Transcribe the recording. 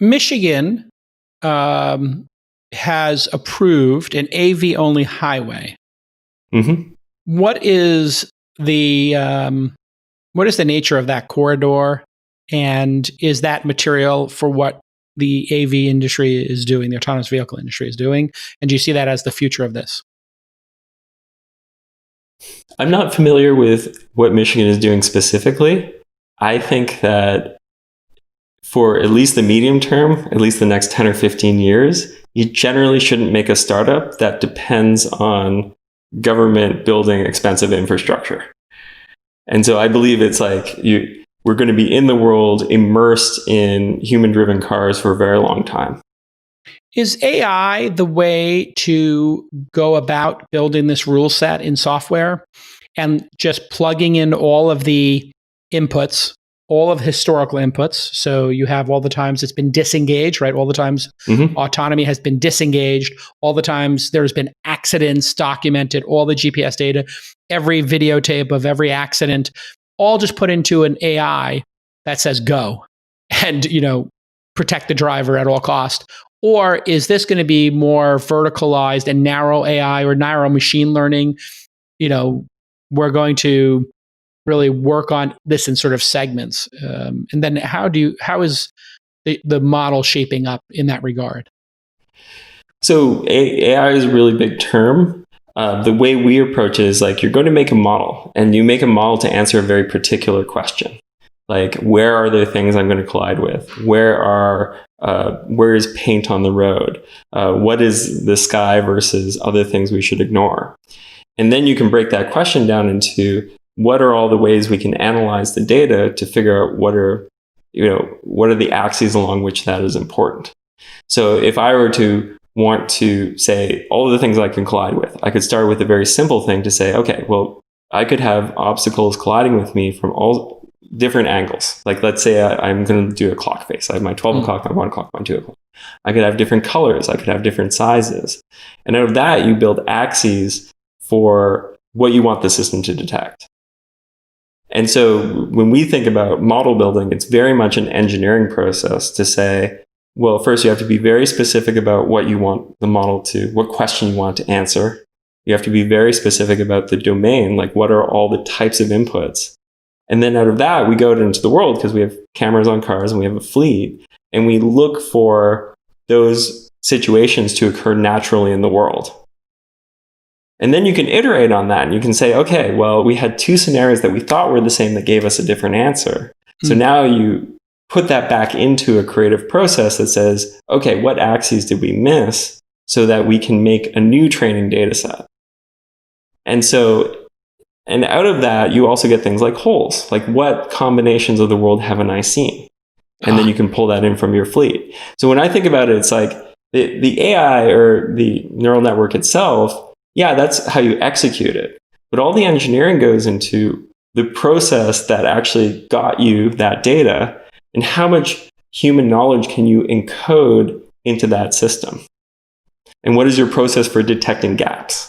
Michigan has approved an AV-only highway. Mm-hmm. What is the nature of that corridor, and is that material for what the AV industry is doing, the autonomous vehicle industry is doing? And do you see that as the future of this? I'm not familiar with what Michigan is doing specifically. I think that for at least the medium term, at least the next 10 or 15 years, you generally shouldn't make a startup that depends on government building expensive infrastructure. And so I believe it's like we're going to be in the world immersed in human-driven cars for a very long time. Is AI the way to go about building this rule set in software and just plugging in all of the inputs, all of the historical inputs? So you have all the times it's been disengaged, right? All the times autonomy has been disengaged, all the times there's been accidents documented, all the GPS data, every videotape of every accident, all just put into an AI that says go and, protect the driver at all cost. Or is this going to be more verticalized and narrow AI or narrow machine learning? We're going to really work on this in sort of segments. And then how is the model shaping up in that regard? So AI is a really big term. The way we approach it is like you're going to make a model, and you make a model to answer a very particular question. Like, where are there things I'm going to collide with? Where is paint on the road? What is the sky versus other things we should ignore? And then you can break that question down into what are all the ways we can analyze the data to figure out what are the axes along which that is important. So if I were to want to say all of the things I can collide with, I could start with a very simple thing to say, okay, well, I could have obstacles colliding with me from all different angles. Like, let's say I'm going to do a clock face. I have my 12 o'clock, my 1 o'clock, my 2 o'clock. I could have different colors. I could have different sizes. And out of that, you build axes for what you want the system to detect. And so when we think about model building, it's very much an engineering process to say, well, first you have to be very specific about what you want the model to, what question you want to answer. You have to be very specific about the domain, like what are all the types of inputs. And then out of that, we go out into the world because we have cameras on cars and we have a fleet, and we look for those situations to occur naturally in the world. And then you can iterate on that and you can say, okay, well, we had two scenarios that we thought were the same that gave us a different answer. So now you put that back into a creative process that says, okay, what axes did we miss so that we can make a new training data set? And out of that, you also get things like holes, like what combinations of the world haven't I seen? And then you can pull that in from your fleet. So when I think about it, it's like the AI or the neural network itself, yeah, that's how you execute it. But all the engineering goes into the process that actually got you that data and how much human knowledge can you encode into that system. And what is your process for detecting gaps?